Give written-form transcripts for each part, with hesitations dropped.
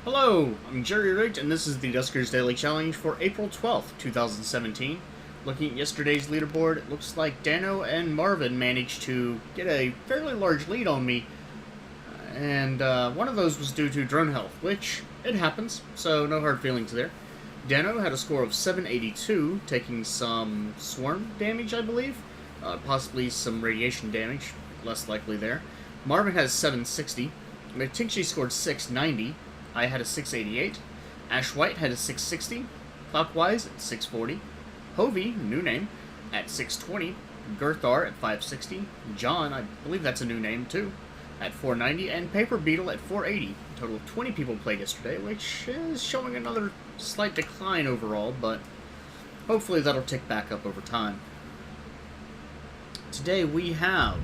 Hello, I'm Jerry Rigged, and this is the Duskers Daily Challenge for April 12th, 2017. Looking at yesterday's leaderboard, it looks like Dano and Marvin managed to get a fairly large lead on me, and one of those was due to drone health, which, it happens, so no hard feelings there. Dano had a score of 782, taking some swarm damage, I believe, possibly some radiation damage, less likely there. Marvin has 760, Matikshi scored 690, I had a 688, Ash White had a 660, Clockwise at 640, Hovey, new name, at 620, Girthar at 560, John, I believe that's a new name too, at 490, and Paper Beetle at 480. A total of 20 people played yesterday, which is showing another slight decline overall, but hopefully that'll tick back up over time. Today we have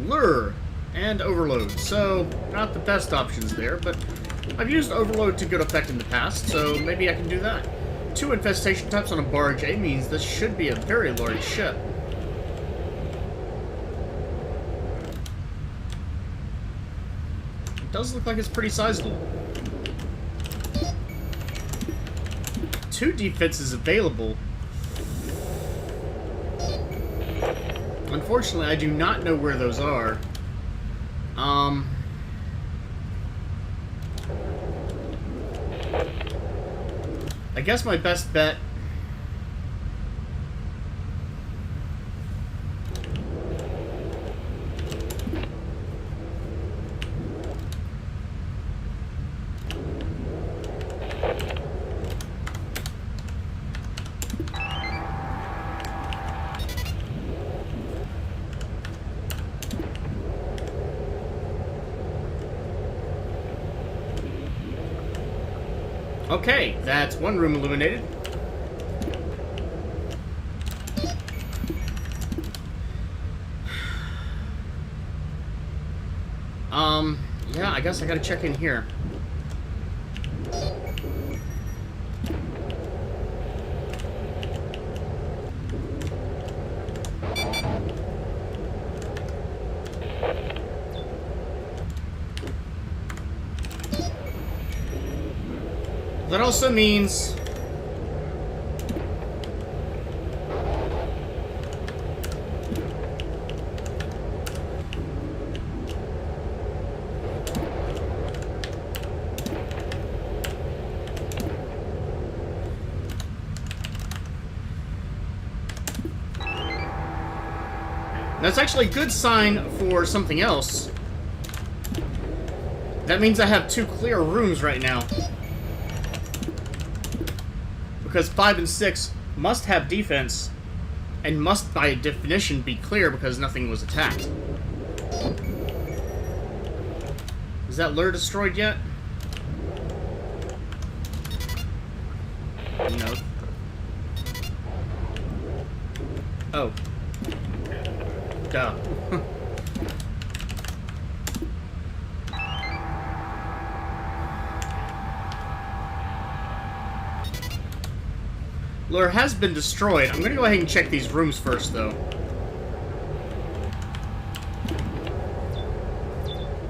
Lure and Overload, so not the best options there, but I've used Overload to good effect in the past, so maybe I can do that. 2 infestation types on a barge A means this should be a very large ship. It does look like it's pretty sizable. 2 defenses available. Unfortunately, I do not know where those are. I guess my best bet... Okay, that's one room illuminated. Yeah, I guess I gotta check in here. That also means... That's actually a good sign for something else. That means I have 2 clear rooms right now. Because 5 and 6 must have defense, and must by definition be clear because nothing was attacked. Is that lure destroyed yet? No. Oh. Duh. Lure has been destroyed. I'm gonna go ahead and check these rooms first, though.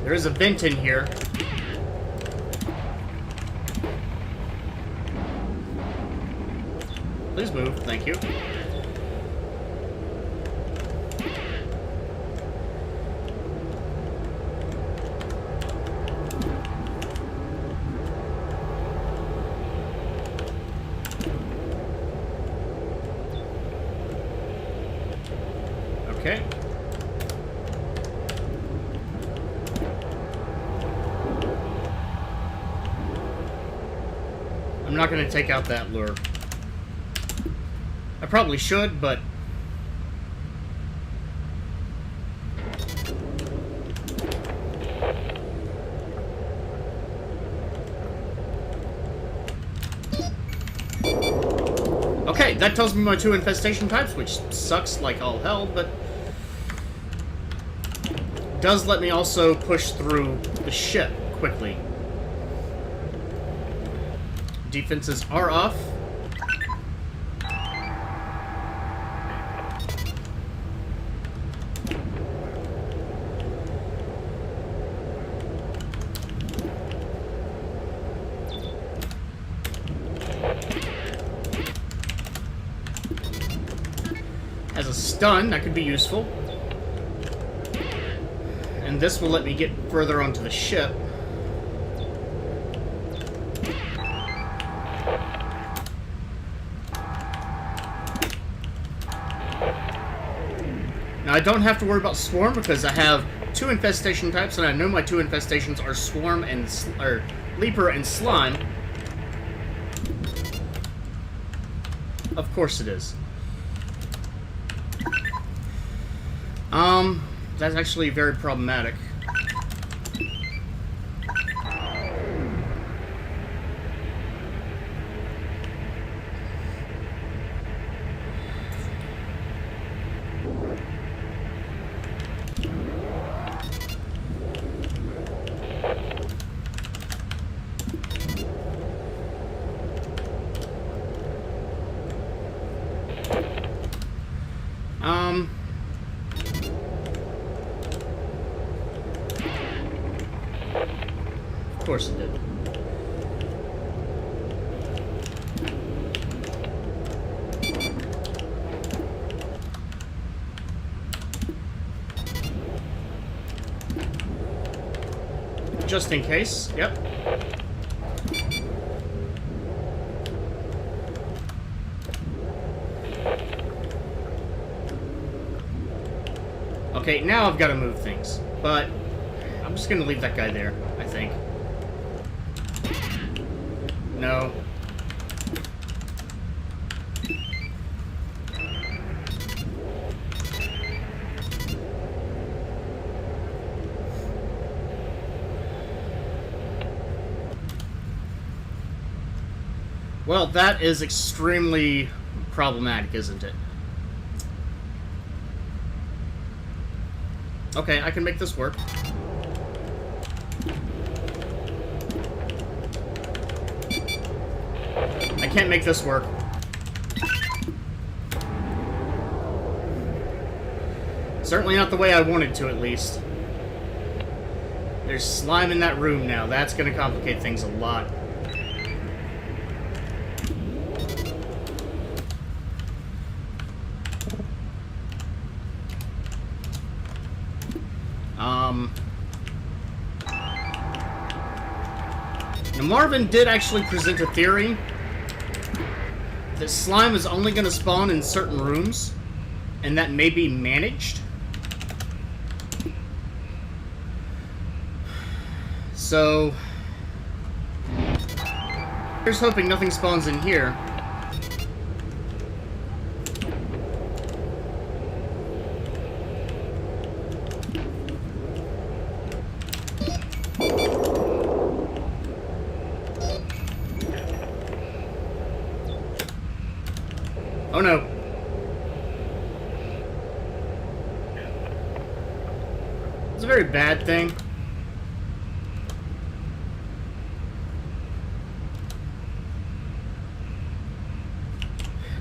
There is a vent in here. Please move, thank you. Okay. I'm not going to take out that lure. I probably should, but... Okay, that tells me my 2 infestation types, which sucks like all hell, but... does let me also push through the ship quickly. Defenses are off. has a stun. That could be useful. And this will let me get further onto the ship. Now, I don't have to worry about Swarm because I have 2 infestation types, and I know my 2 infestations are Swarm and Leaper and Slime. Of course it is. That's actually very problematic. Of course it did. Just in case, yep. Okay, now I've got to move things, but I'm just going to leave that guy there, I think. No. Well, that is extremely problematic, isn't it? Okay, I can make this work. I can't make this work. Certainly not the way I wanted to, at least. There's slime in that room now. That's going to complicate things a lot. Now Marvin did actually present a theory that slime is only going to spawn in certain rooms, and that may be managed. So, here's hoping nothing spawns in here. Oh no. It's a very bad thing.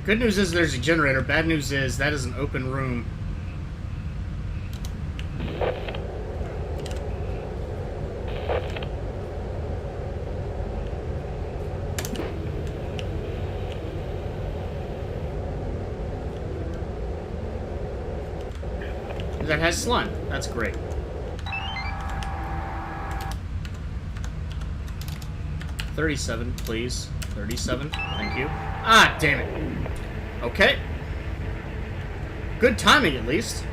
Good news is there's a generator. Bad news is that is an open room. That has slime. That's great. $37, please. 37. Thank you. Ah, damn it. Okay. Good timing, at least.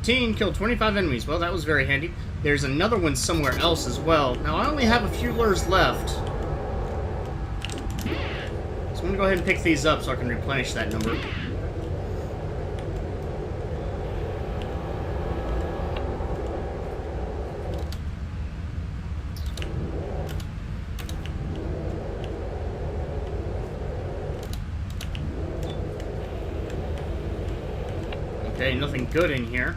Killed 25 enemies. Well, that was very handy. There's another one somewhere else as well. Now, I only have a few lures left. So I'm going to go ahead and pick these up so I can replenish that number. Okay, nothing good in here.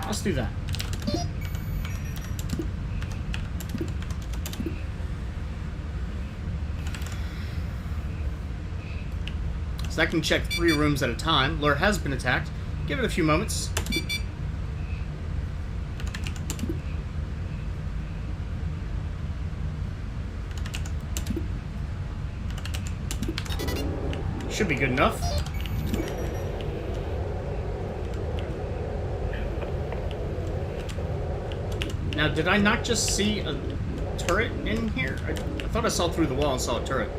Let's do that. So that can check 3 rooms at a time. Lure has been attacked. Give it a few moments. Should be good enough. Now, did I not just see a turret in here? I thought I saw through the wall and saw a turret.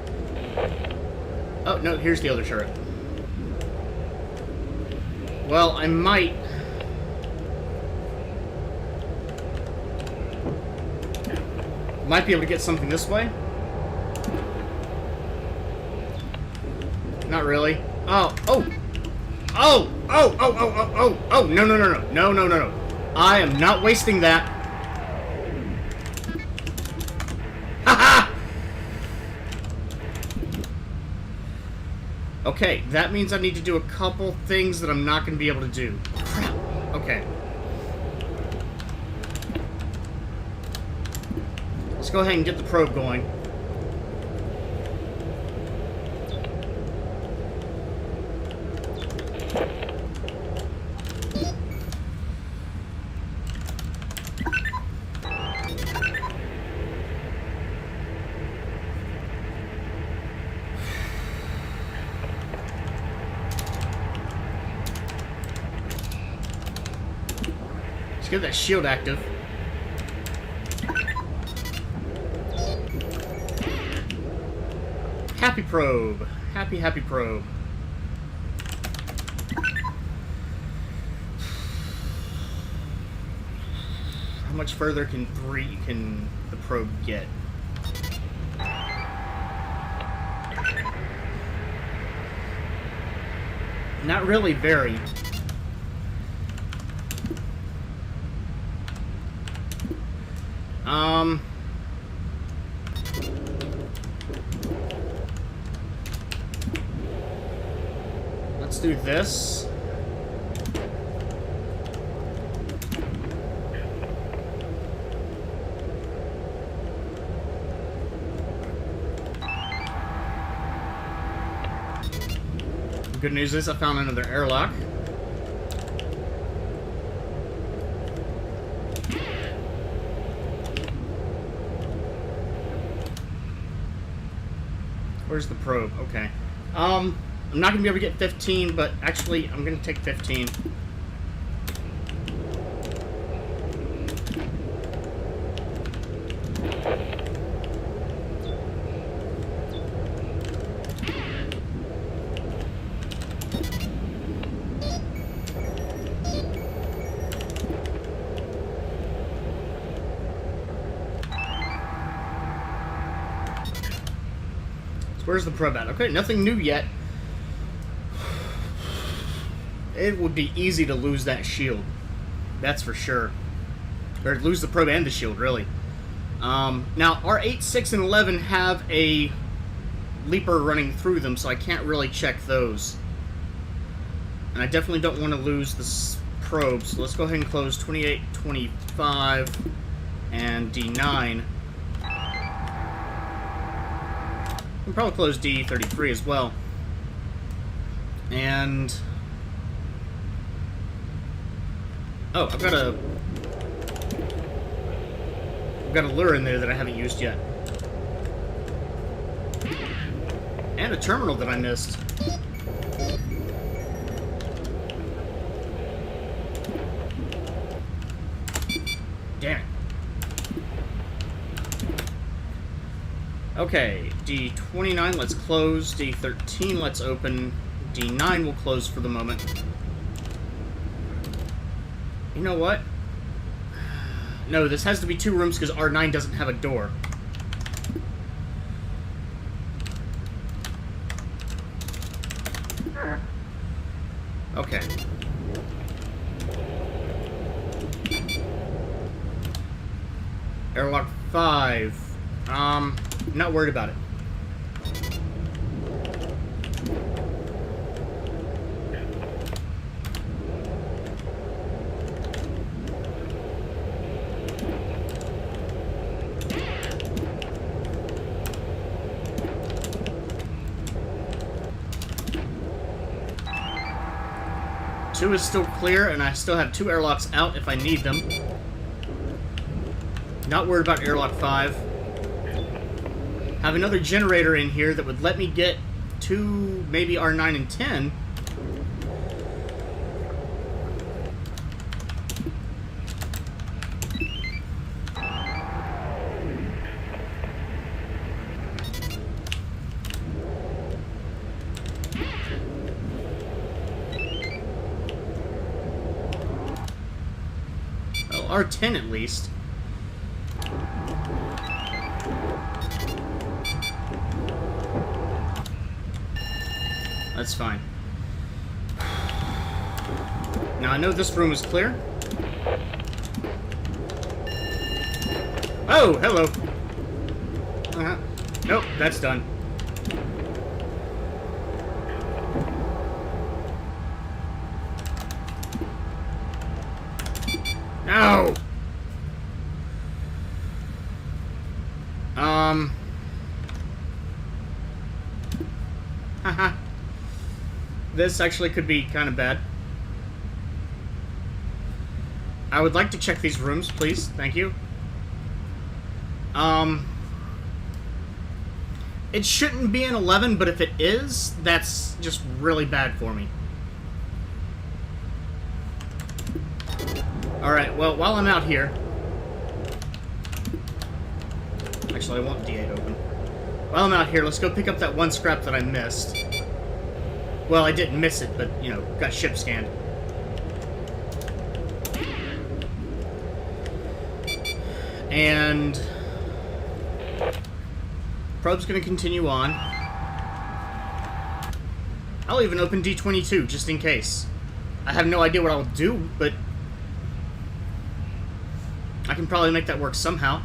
Oh, no, here's the other turret. Well, I might be able to get something this way. Not really. Oh, oh! Oh! Oh! Oh! Oh! Oh! Oh! Oh! No! No! No! No! No! No! No! No! I am not wasting that. Haha! Okay, that means I need to do a couple things that I'm not going to be able to do. Crap. Okay. Let's go ahead and get the probe going. Get that shield active. Happy probe. Happy probe. How much further can the probe get? Not really very. Let's do this. Good news is I found another airlock. Where's the probe? Okay. I'm not going to be able to get 15, but actually, I'm going to take 15. Where's the probe at? Okay, nothing new yet. It would be easy to lose that shield. That's for sure. Or lose the probe and the shield, really. Now, our 8, 6, and 11 have a leaper running through them, so I can't really check those. And I definitely don't want to lose the probe, so let's go ahead and close 28, 25, and D9. We can probably close D33 as well. And... oh, I've got a lure in there that I haven't used yet. And a terminal that I missed. Damn it. Okay, D29, let's close. D13, let's open. D9 will close for the moment. You know what? No, this has to be 2 rooms because R9 doesn't have a door. Okay. Airlock 5. Not worried about it. 2 is still clear, and I still have 2 airlocks out if I need them. Not worried about airlock 5. Have another generator in here that would let me get to maybe R9 and 10. Well, R10 at least. That's fine. Now I know this room is clear. Oh, hello. Nope, that's done. No! Haha. This actually could be kind of bad. I would like to check these rooms, please. Thank you. It shouldn't be an 11, but if it is, that's just really bad for me. Alright, well, while I'm out here... Actually, I want D8 open. While I'm out here, let's go pick up that one scrap that I missed. Well, I didn't miss it, but, you know, got ship scanned. And... probe's gonna continue on. I'll even open D22, just in case. I have no idea what I'll do, but... I can probably make that work somehow.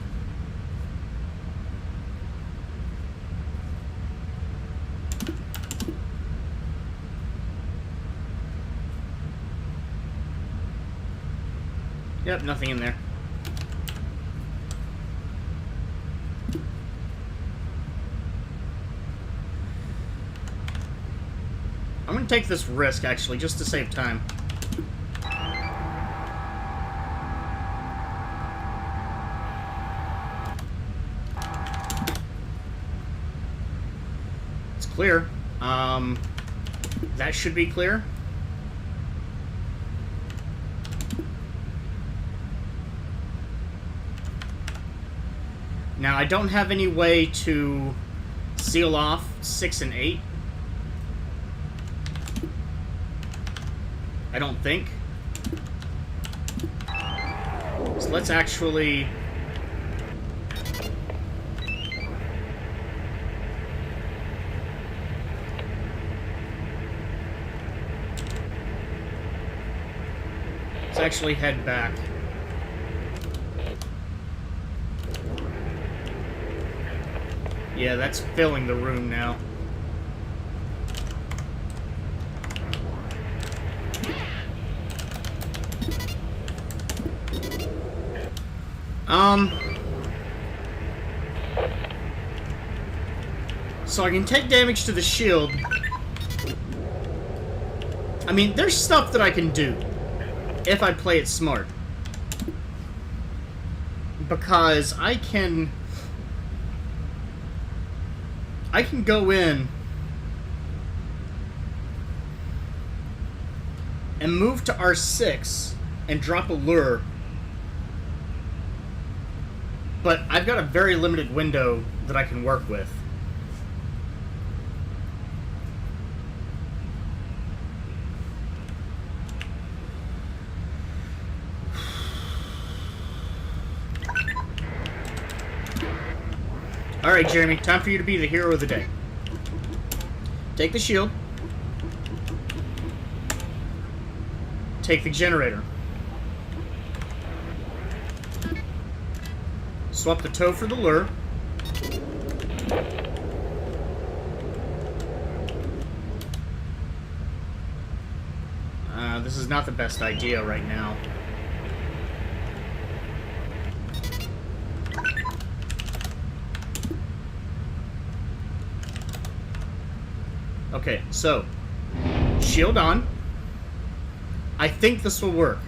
Yep, nothing in there. I'm gonna take this risk, actually, just to save time. It's clear. That should be clear. Now, I don't have any way to seal off 6 and 8. I don't think. So let's actually... let's actually head back. Yeah, that's filling the room now. So I can take damage to the shield. I mean, there's stuff that I can do if I play it smart. Because I can go in and move to R6 and drop a lure. But I've got a very limited window that I can work with. Alright, Jeremy, time for you to be the hero of the day. Take the shield. Take the generator. Swap the tow for the lure. This is not the best idea right now. Okay, so, shield on. I think this will work.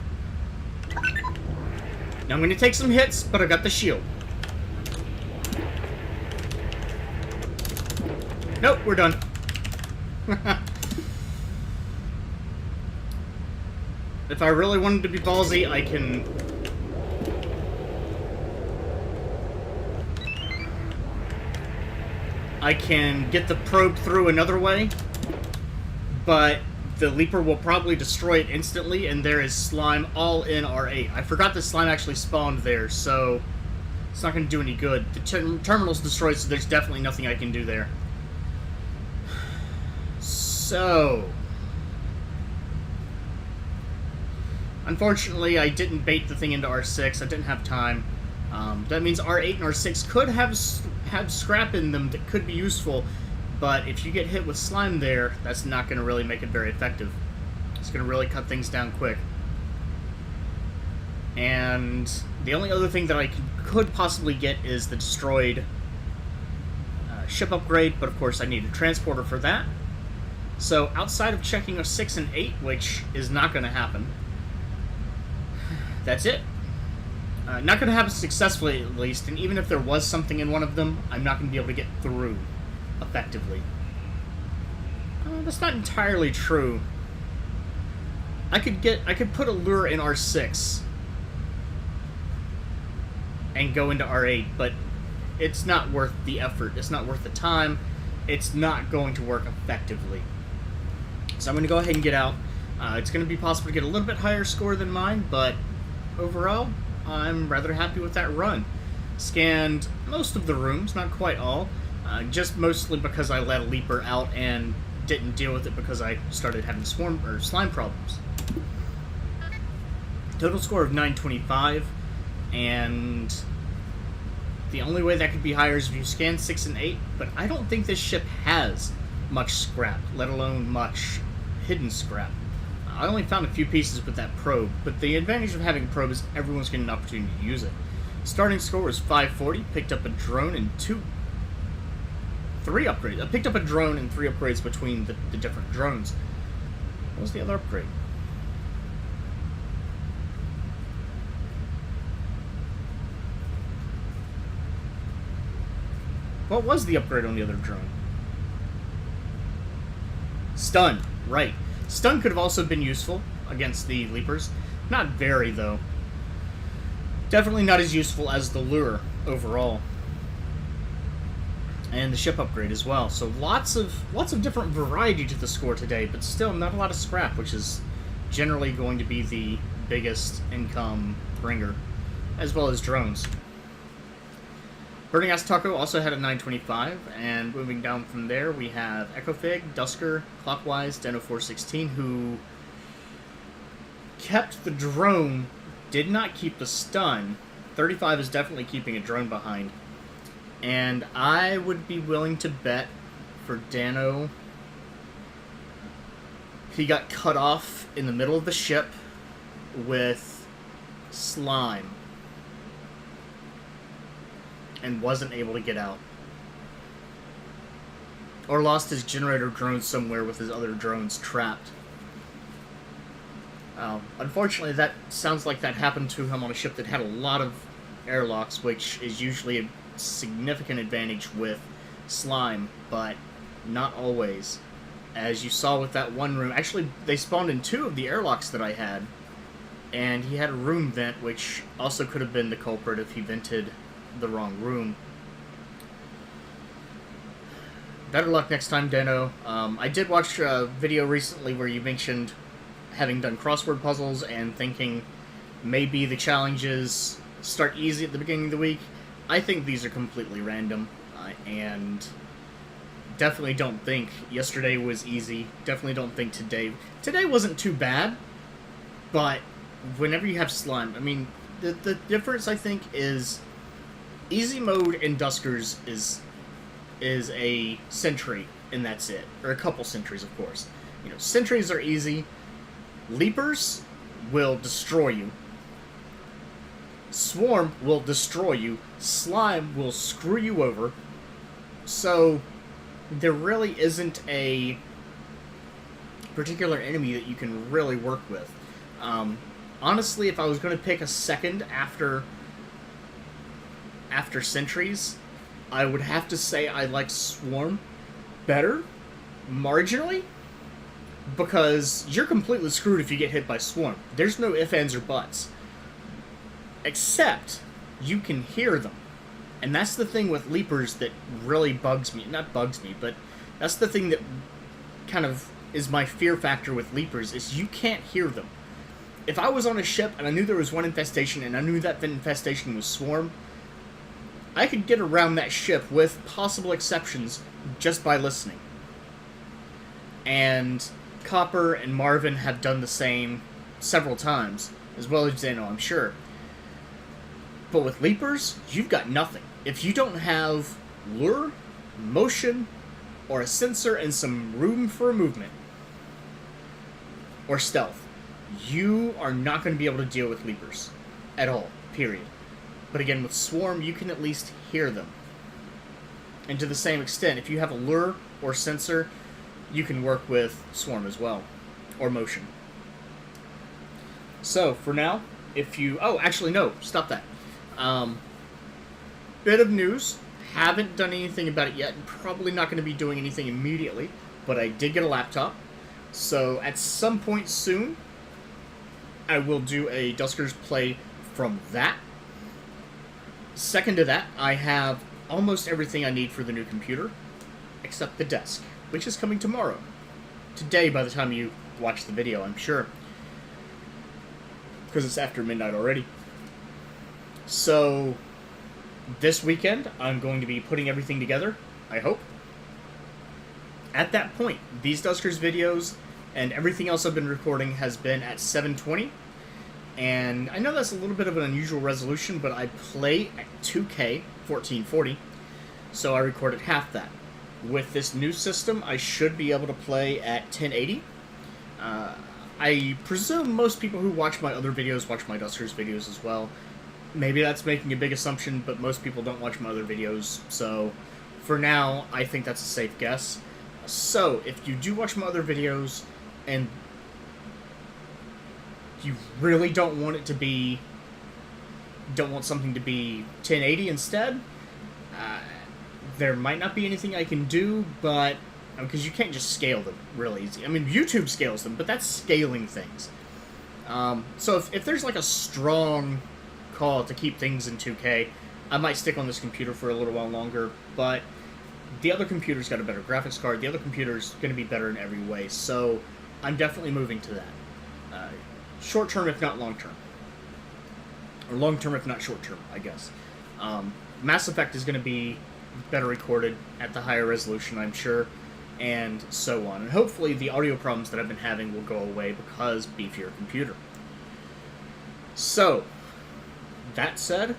Now I'm going to take some hits, but I got the shield. Nope, we're done. If I really wanted to be ballsy, I can... get the probe through another way, but the Leaper will probably destroy it instantly, and there is slime all in R8. I forgot the slime actually spawned there, so it's not going to do any good. The terminal's destroyed, so there's definitely nothing I can do there. So... unfortunately, I didn't bait the thing into R6. I didn't have time. That means R8 and R6 could have scrap in them that could be useful, but if you get hit with slime there, that's not going to really make it very effective. It's going to really cut things down quick. And the only other thing that I could possibly get is the destroyed ship upgrade, but of course I need a transporter for that. So outside of checking a 6 and 8, which is not going to happen, that's it. Not going to happen successfully, at least, and even if there was something in one of them, I'm not going to be able to get through effectively. That's not entirely true. I could put a lure in R6 and go into R8, but it's not worth the effort. It's not worth the time. It's not going to work effectively. So I'm going to go ahead and get out. It's going to be possible to get a little bit higher score than mine, but overall, I'm rather happy with that run. Scanned most of the rooms, not quite all, just mostly because I let a Leaper out and didn't deal with it because I started having slime problems. Total score of 925, and the only way that could be higher is if you scan 6 and 8, but I don't think this ship has much scrap, let alone much hidden scrap. I only found a few pieces with that probe, but the advantage of having a probe is everyone's getting an opportunity to use it. Starting score was 540, picked up a drone and 3 upgrades. I picked up a drone and 3 upgrades between the different drones. What was the other upgrade? What was the upgrade on the other drone? Stun, right. Stun could have also been useful against the Leapers. Not very, though. Definitely not as useful as the lure overall. And the ship upgrade as well. So lots of different variety to the score today, but still not a lot of scrap, which is generally going to be the biggest income bringer, as well as drones. Burning Ass Taco also had a 925, and moving down from there, we have Ecofig, Dusker, Clockwise, Deno416, who kept the drone, did not keep the stun. 35 is definitely keeping a drone behind. And I would be willing to bet for Dano, he got cut off in the middle of the ship with slime and wasn't able to get out. Or lost his generator drone somewhere with his other drones trapped. Unfortunately, that sounds like that happened to him on a ship that had a lot of airlocks, which is usually a significant advantage with slime, but not always. As you saw with that one room, actually, they spawned in 2 of the airlocks that I had, and he had a room vent, which also could have been the culprit if he vented the wrong room. Better luck next time, Deno. I did watch a video recently where you mentioned having done crossword puzzles and thinking maybe the challenges start easy at the beginning of the week. I think these are completely random, and definitely don't think yesterday was easy. Definitely don't think today wasn't too bad, but whenever you have slime, I mean, the difference, I think, is easy mode in Duskers is a sentry, and that's it. Or a couple sentries, of course. You know, sentries are easy. Leapers will destroy you. Swarm will destroy you. Slime will screw you over. So, there really isn't a particular enemy that you can really work with. Honestly, if I was going to pick a second after Sentries, I would have to say I like Swarm better, marginally, because you're completely screwed if you get hit by Swarm. There's no ifs, ands, or buts. Except, you can hear them. And that's the thing with Leapers that really bugs me. Not bugs me, but that's the thing that kind of is my fear factor with Leapers, is you can't hear them. If I was on a ship and I knew there was one infestation and I knew that infestation was Swarm, I could get around that ship with possible exceptions just by listening. And Copper and Marvin have done the same several times, as well as Zeno, I'm sure. But with Leapers, you've got nothing. If you don't have lure, motion, or a sensor and some room for movement, or stealth, you are not going to be able to deal with Leapers at all, period. But again, with Swarm, you can at least hear them. And to the same extent, if you have a lure or sensor, you can work with Swarm as well, or motion. So, for now, if you... Oh, actually, no, stop that. Bit of news. Haven't done anything about it yet, and probably not going to be doing anything immediately, but I did get a laptop. So, at some point soon, I will do a Duskers play from that. Second to that, I have almost everything I need for the new computer, except the desk, which is coming tomorrow. Today, by the time you watch the video, I'm sure. Because it's after midnight already. So, this weekend, I'm going to be putting everything together, I hope. At that point, these Duskers videos and everything else I've been recording has been at 720. And I know that's a little bit of an unusual resolution, but I play at 2K 1440, so I recorded half that. With this new system, I should be able to play at 1080. I presume most people who watch my other videos watch my Duskers videos as well. Maybe that's making a big assumption, but most people don't watch my other videos, so for now, I think that's a safe guess. So, if you do watch my other videos, and you really don't want it to be... don't want something to be 1080 instead, there might not be anything I can do, but... because you can't just scale them real easy. I mean, YouTube scales them, but that's scaling things. So if there's like a strong call to keep things in 2K, I might stick on this computer for a little while longer, but the other computer's got a better graphics card, the other computer's going to be better in every way, so I'm definitely moving to that. Short term, if not long term. Or long term, if not short term, I guess. Mass Effect is going to be better recorded at the higher resolution, I'm sure, and so on. And hopefully the audio problems that I've been having will go away because beefier computer. So, that said,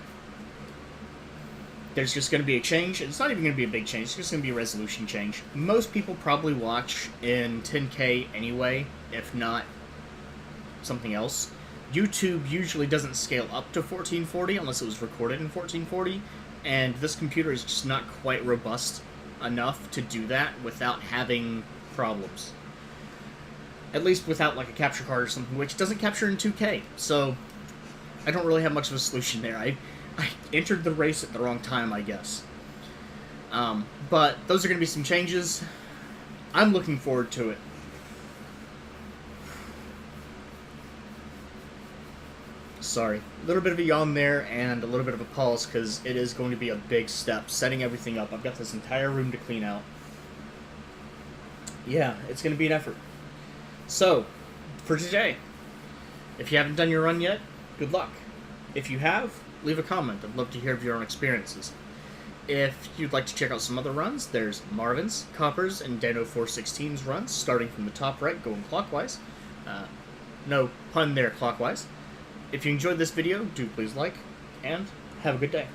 there's just going to be a change. It's not even going to be a big change, it's just going to be a resolution change. Most people probably watch in 10K anyway, if not something else. YouTube usually doesn't scale up to 1440 unless it was recorded in 1440, and this computer is just not quite robust enough to do that without having problems. At least without like a capture card or something, which doesn't capture in 2K, so I don't really have much of a solution there. I entered the race at the wrong time, I guess. But those are going to be some changes. I'm looking forward to it. Sorry. A little bit of a yawn there and a little bit of a pause because it is going to be a big step, setting everything up. I've got this entire room to clean out. Yeah, it's going to be an effort. So, for today, if you haven't done your run yet, good luck. If you have, leave a comment. I'd love to hear of your own experiences. If you'd like to check out some other runs, there's Marvin's, Copper's, and Dano 416's runs, starting from the top right, going clockwise. No pun there, clockwise. If you enjoyed this video, do please like, and have a good day.